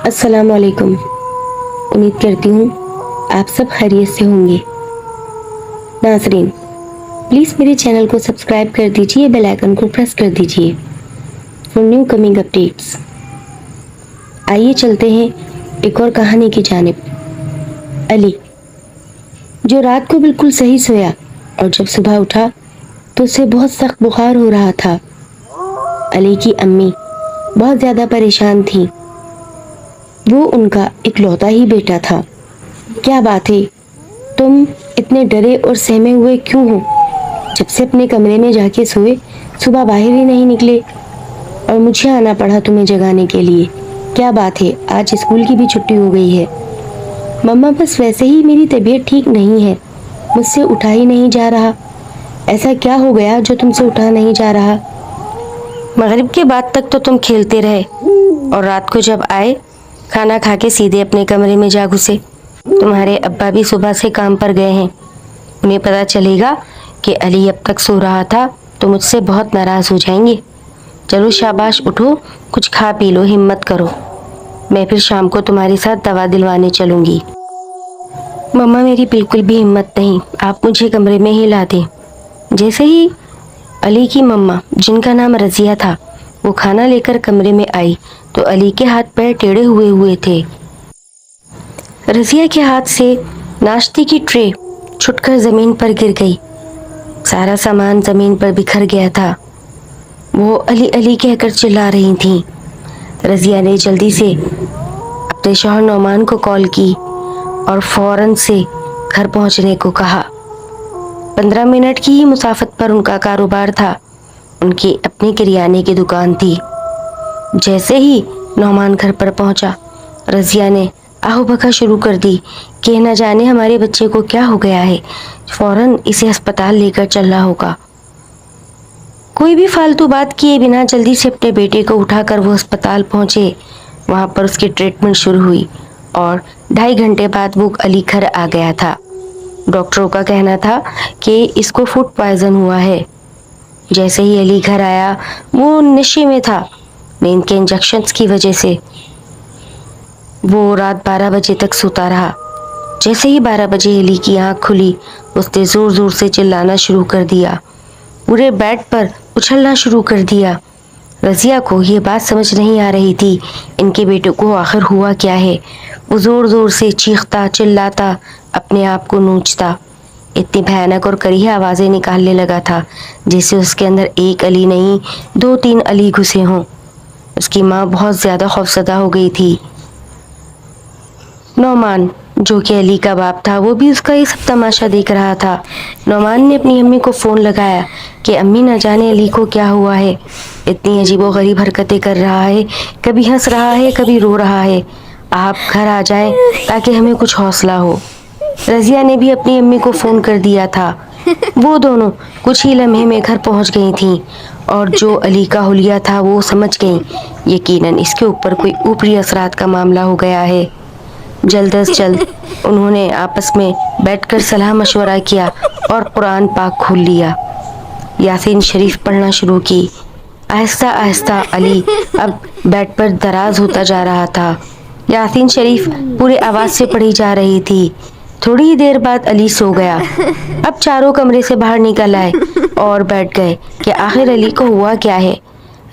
السلام علیکم۔ امید کرتی ہوں آپ سب خیریت سے ہوں گے۔ ناظرین، پلیز میرے چینل کو سبسکرائب کر دیجئے، بیل آئیکن کو پریس کر دیجئے فار نیو کمنگ اپڈیٹس۔ آئیے چلتے ہیں ایک اور کہانی کی جانب۔ علی، جو رات کو بالکل صحیح سویا اور جب صبح اٹھا تو اسے بہت سخت بخار ہو رہا تھا۔ علی کی امی بہت زیادہ پریشان تھیں۔ وہ ان کا اکلوتا ہی بیٹا تھا۔ کیا بات ہے، تم اتنے ڈرے اور سہمے ہوئے کیوں ہو؟ جب سے اپنے کمرے میں جا کے سوئے صبح باہر ہی نہیں نکلے اور مجھے آنا پڑا تمہیں جگانے کے لیے۔ کیا بات ہے، آج اسکول کی بھی چھٹی ہو گئی ہے؟ مما بس ویسے ہی میری طبیعت ٹھیک نہیں ہے، مجھ سے اٹھا ہی نہیں جا رہا۔ ایسا کیا ہو گیا جو تم سے اٹھا نہیں جا رہا؟ مغرب کے بعد تک تو تم کھیلتے رہے اور رات کو جب آئے کھانا کھا کے سیدھے اپنے کمرے میں جا گھسے۔ تمہارے ابا بھی صبح سے کام پر گئے ہیں، انہیں پتا چلے گا کہ علی اب تک سو رہا تھا تو مجھ سے بہت ناراض ہو جائیں گے۔ چلو شاباش، اٹھو، کچھ کھا پی لو، ہمت کرو، میں پھر شام کو تمہارے ساتھ دوا دلوانے چلوں گی۔ مما میری بالکل بھی ہمت نہیں، آپ مجھے کمرے میں ہی لا دیں۔ جیسے ہی علی کی مما، جن کا نام رضیہ تھا، وہ کھانا لے کر کمرے میں آئی تو علی کے ہاتھ پیر ٹیڑھے ہوئے تھے۔ رضیہ کے ہاتھ سے ناشتے کی ٹرے چھٹ کر زمین پر گر گئی۔ سارا سامان زمین پر بکھر گیا تھا۔ وہ علی علی کہہ کر چلا رہی تھیں۔ رضیہ نے جلدی سے اپنے شوہر نعمان کو کال کی اور فوراً سے گھر پہنچنے کو کہا۔ 15 منٹ کی ہی مسافت پر ان کا کاروبار تھا۔ ان کی اپنی کریانے کی دکان تھی۔ جیسے ہی نعمان گھر پر پہنچا، رضیہ نے آہو بکا شروع کر دی کہ نہ جانے ہمارے بچے کو کیا ہو گیا ہے، فوراً اسے ہسپتال لے کر چلنا ہوگا۔ کوئی بھی فالتو بات کیے بنا جلدی سے اپنے بیٹے کو اٹھا کر وہ ہسپتال پہنچے۔ وہاں پر اس کی ٹریٹمنٹ شروع ہوئی اور 2.5 گھنٹے بعد وہ علی گھر آ گیا تھا۔ ڈاکٹروں کا کہنا تھا کہ اس کو فوڈ پوائزن ہوا ہے۔ جیسے ہی علی گھر آیا وہ نشے میں تھا، نیند کے انجیکشنز کی وجہ سے۔ وہ رات 12 بجے تک سوتا رہا۔ جیسے ہی 12 بجے علی کی آنکھ کھلی، اس نے زور زور سے چلانا شروع کر دیا، پورے بیڈ پر اچھلنا شروع کر دیا۔ رضیہ کو یہ بات سمجھ نہیں آ رہی تھی، ان کے بیٹے کو آخر ہوا کیا ہے۔ وہ زور زور سے چیختا چلاتا، اپنے آپ کو نوچتا، اتنی بھیانک اور کریہ آوازیں نکالنے لگا تھا جیسے اس کے اندر ایک علی نہیں 2-3 علی گھسے ہوں۔ اس کی ماں بہت زیادہ خوفزدہ ہو گئی تھی۔ نعمان، جو کہ علی کا باپ تھا، وہ بھی اس کا یہ سب تماشا دیکھ رہا تھا۔ نعمان نے اپنی امی کو فون لگایا کہ امی نہ جانے علی کو کیا ہوا ہے، اتنی عجیب و غریب حرکتیں کر رہا ہے، کبھی ہنس رہا ہے کبھی رو رہا ہے، آپ گھر آ جائیں تاکہ ہمیں کچھ حوصلہ ہو۔ رضیہ نے بھی اپنی امی کو فون کر دیا تھا۔ وہ دونوں کچھ ہی لمحے میں گھر پہنچ گئی تھیں اور جو علی کا حلیہ تھا وہ سمجھ گئیں یقیناً اس کے اوپر کوئی اوپری اثرات کا معاملہ ہو گیا ہے۔ جلد از جلد انہوں نے آپس میں بیٹھ کر صلاح مشورہ کیا اور قرآن پاک کھول لیا، یاسین شریف پڑھنا شروع کی۔ آہستہ آہستہ علی اب بیڈ پر دراز ہوتا جا رہا تھا۔ یاسین شریف پورے آواز سے پڑھی جا رہی تھی۔ تھوڑی ہی دیر بعد علی سو گیا۔ اب چاروں کمرے سے باہر نکل آئے اور بیٹھ گئے کہ آخر علی کو ہوا کیا ہے۔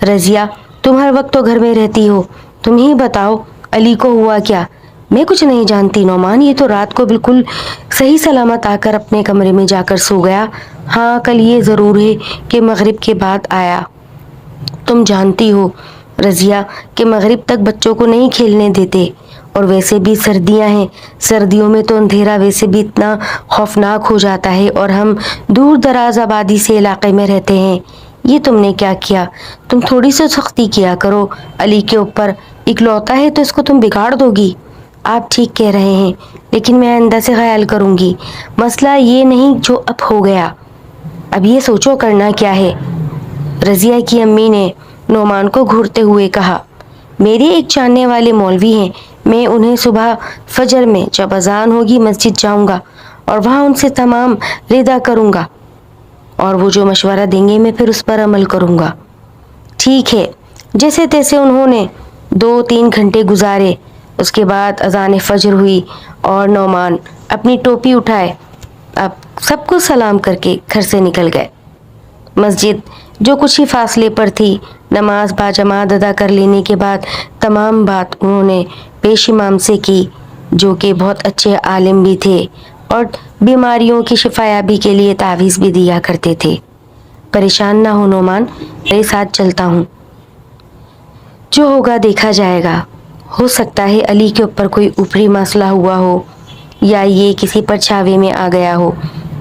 رضیہ، تم ہر وقت تو گھر میں رہتی ہو، تم ہی بتاؤ علی کو ہوا کیا؟ میں کچھ نہیں جانتی نعمان، یہ تو رات کو بالکل صحیح سلامت آ کر اپنے کمرے میں جا کر سو گیا۔ ہاں کل یہ ضرور ہے کہ مغرب کے بعد آیا۔ تم جانتی ہو رضیہ کہ مغرب تک بچوں کو نہیں کھیلنے دیتے، اور ویسے بھی سردیاں ہیں، سردیوں میں تو اندھیرا ویسے بھی اتنا خوفناک ہو جاتا ہے اور ہم دور دراز آبادی سے علاقے میں رہتے ہیں۔ یہ تم نے کیا کیا؟ تم تھوڑی سی سختی کیا کرو علی کے اوپر، اکلوتا ہے تو اس کو تم بگاڑ دو گی۔ آپ ٹھیک کہہ رہے ہیں لیکن میں آئندہ سے خیال کروں گی، مسئلہ یہ نہیں جو اب ہو گیا، اب یہ سوچو کرنا کیا ہے۔ رضیہ کی امی نے نعمان کو گھورتے ہوئے کہا، میرے ایک جاننے والے مولوی ہیں، میں انہیں صبح فجر میں جب اذان ہوگی مسجد جاؤں گا اور وہاں ان سے تمام ردا کروں گا، اور وہ جو مشورہ دیں گے میں پھر اس پر عمل کروں گا۔ ٹھیک ہے۔ جیسے تیسے انہوں نے 2-3 گھنٹے گزارے اس کے بعد اذان فجر ہوئی اور نعمان اپنی ٹوپی اٹھائے اب سب کو سلام کر کے گھر سے نکل گئے۔ مسجد جو کچھ ہی فاصلے پر تھی، نماز باجماعت ادا کر لینے کے بعد تمام بات انہوں نے پیش امام سے کی، جو کہ بہت اچھے عالم بھی تھے اور بیماریوں کی شفایابی کے لیے تعویذ بھی دیا کرتے تھے۔ پریشان نہ ہو نعمان، میرے ساتھ چلتا ہوں، جو ہوگا دیکھا جائے گا۔ ہو سکتا ہے علی کے اوپر کوئی اوپری مسئلہ ہوا ہو یا یہ کسی پرچھاوے میں آ گیا ہو،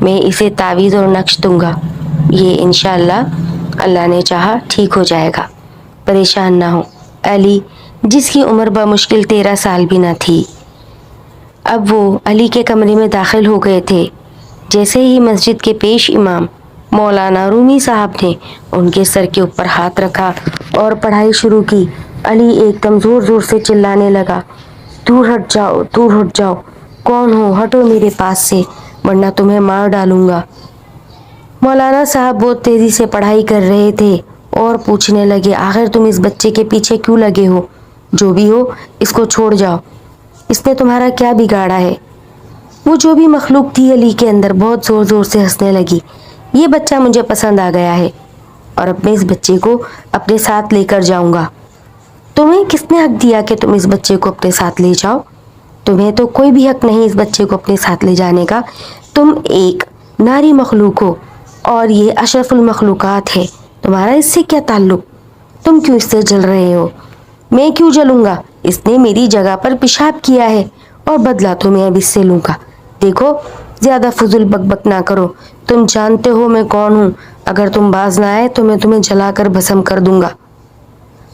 میں اسے تعویذ اور نقش دوں گا، یہ انشاءاللہ اللہ نے چاہا ٹھیک ہو جائے گا، پریشان نہ ہو۔ علی جس کی عمر بمشکل 13 سال بھی نہ تھی، اب وہ علی کے کمرے میں داخل ہو گئے تھے۔ جیسے ہی مسجد کے پیش امام مولانا رومی صاحب نے ان کے سر کے اوپر ہاتھ رکھا اور پڑھائی شروع کی، علی ایک دم زور زور سے چلانے لگا، دور ہٹ جاؤ، دور ہٹ جاؤ، کون ہو، ہٹو میرے پاس سے ورنہ تمہیں مار ڈالوں گا۔ مولانا صاحب بہت تیزی سے پڑھائی کر رہے تھے اور پوچھنے لگے، آخر تم اس بچے کے پیچھے کیوں لگے ہو؟ جو بھی ہو اس کو چھوڑ جاؤ، اس نے تمہارا کیا بگاڑا ہے؟ وہ جو بھی مخلوق تھی علی کے اندر بہت زور زور سے ہنسنے لگی، یہ بچہ مجھے پسند آ گیا ہے اور اب میں اس بچے کو اپنے ساتھ لے کر جاؤں گا۔ تمہیں کس نے حق دیا کہ تم اس بچے کو اپنے ساتھ لے جاؤ؟ تمہیں تو کوئی بھی حق نہیں اس بچے کو اپنے ساتھ لے جانے کا، تم ایک ناری مخلوق ہو اور یہ اشرف المخلوقات ہے، تمہارا اس سے کیا تعلق؟ تم کیوں اس سے جل رہے ہو؟ میں کیوں جلوں گا؟ اس نے میری جگہ پر پیشاب کیا ہے اور بدلہ تو میں اب اس سے لوں گا۔ دیکھو زیادہ فضول بک بک نہ کرو، تم جانتے ہو میں کون ہوں، اگر تم باز نہ آئے تو میں تمہیں جلا کر بھسم کر دوں گا۔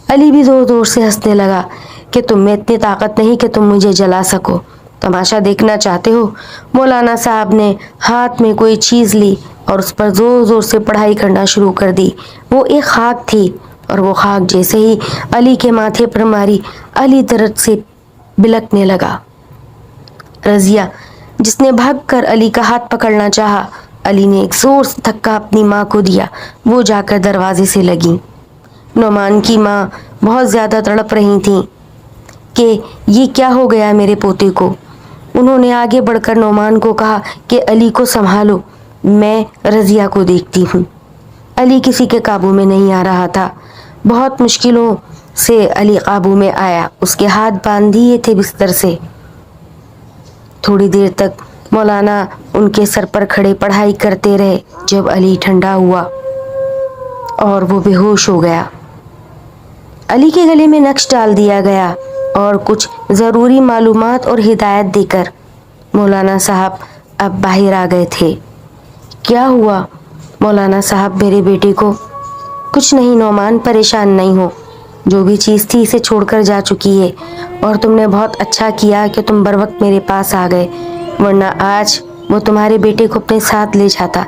علی بھی زور زور سے ہنسنے لگا کہ تم میں اتنی طاقت نہیں کہ تم مجھے جلا سکو، تماشا دیکھنا چاہتے ہو؟ مولانا صاحب نے ہاتھ میں کوئی چیز لی اور اس پر زور زور سے پڑھائی کرنا شروع کر دی۔ وہ ایک خاک تھی اور وہ خاک جیسے ہی علی کے ماتھے پر ماری، علی درد سے بلکنے لگا۔ رضیہ جس نے بھاگ کر علی کا ہاتھ پکڑنا چاہا، علی نے ایک زور سے دھکا اپنی ماں کو دیا، وہ جا کر دروازے سے لگی۔ نعمان کی ماں بہت زیادہ تڑپ رہی تھیں کہ یہ کیا ہو گیا میرے پوتے کو۔ انہوں نے آگے بڑھ کر نعمان کو کہا کہ علی کو سنبھالو، میں رضیہ کو دیکھتی ہوں۔ علی کسی کے قابو میں نہیں آ رہا تھا، بہت مشکلوں سے علی قابو میں آیا، اس کے ہاتھ باندھ دیے تھے بستر سے۔ تھوڑی دیر تک مولانا ان کے سر پر کھڑے پڑھائی کرتے رہے، جب علی ٹھنڈا ہوا اور وہ بے ہوش ہو گیا۔ علی کے گلے میں نقش ڈال دیا گیا اور کچھ ضروری معلومات اور ہدایت دے کر مولانا صاحب اب باہر آ گئے تھے۔ کیا ہوا مولانا صاحب میرے بیٹے کو؟ کچھ نہیں نعمان، پریشان نہیں ہو، جو بھی چیز تھی اسے چھوڑ کر جا چکی ہے اور تم نے بہت اچھا کیا کہ تم بر وقت میرے پاس آ گئے، ورنہ آج وہ تمہارے بیٹے کو اپنے ساتھ لے جاتا۔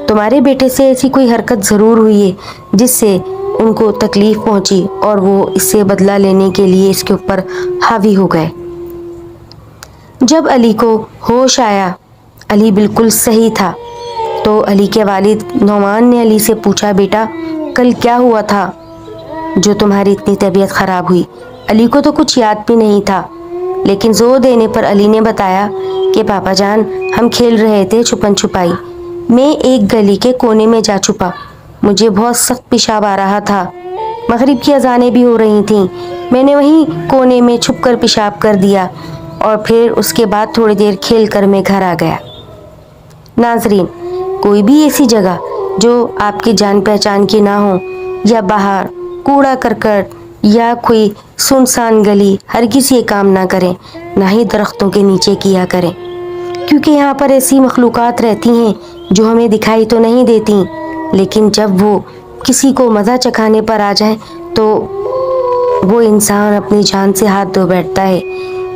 تمہارے بیٹے سے ایسی کوئی حرکت ضرور ہوئی ہے جس سے ان کو تکلیف پہنچی اور وہ اس سے بدلہ لینے کے لیے اس کے اوپر حاوی ہو گئے۔ جب علی کو ہوش آیا، علی بالکل صحیح تھا، تو علی کے والد نعمان نے علی سے پوچھا، بیٹا کل کیا ہوا تھا جو تمہاری اتنی طبیعت خراب ہوئی؟ علی کو تو کچھ یاد بھی نہیں تھا، لیکن زور دینے پر علی نے بتایا کہ پاپا جان ہم کھیل رہے تھے چھپن چھپائی، میں ایک گلی کے کونے میں جا چھپا، مجھے بہت سخت پیشاب آ رہا تھا، مغرب کی اذانیں بھی ہو رہی تھیں، میں نے وہیں کونے میں چھپ کر پیشاب کر دیا اور پھر اس کے بعد تھوڑی دیر کھیل کر میں گھر آ گیا۔ ناظرین، کوئی بھی ایسی جگہ جو آپ کی جان پہچان کی نہ ہو یا باہر کوڑا کرکٹ یا کوئی سنسان گلی، ہرگز یہ کام نہ کریں، نہ ہی درختوں کے نیچے کیا کریں، کیونکہ یہاں پر ایسی مخلوقات رہتی ہیں جو ہمیں دکھائی تو نہیں دیتی، لیکن جب وہ کسی کو مزہ چکھانے پر آ جائیں تو وہ انسان اپنی جان سے ہاتھ دھو بیٹھتا ہے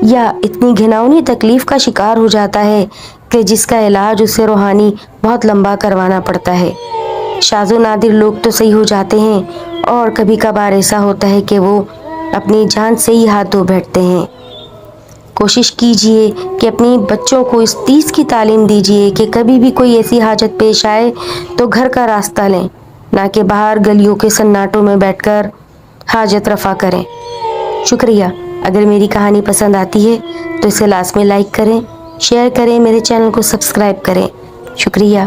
یا اتنی گھناؤنی تکلیف کا شکار ہو جاتا ہے کہ جس کا علاج اسے روحانی بہت لمبا کروانا پڑتا ہے۔ شاذ و نادر لوگ تو صحیح ہو جاتے ہیں اور کبھی کبھار ایسا ہوتا ہے کہ وہ اپنی جان سے ہی ہاتھ دھو بیٹھتے ہیں۔ کوشش کیجئے کہ اپنی بچوں کو اس چیز کی تعلیم دیجئے کہ کبھی بھی کوئی ایسی حاجت پیش آئے تو گھر کا راستہ لیں، نہ کہ باہر گلیوں کے سناٹوں میں بیٹھ کر حاجت رفع کریں۔ شکریہ۔ اگر میری کہانی پسند آتی ہے تو اسے لازمی لائک کریں، شیئر کریں، میرے چینل کو سبسکرائب کریں۔ شکریہ۔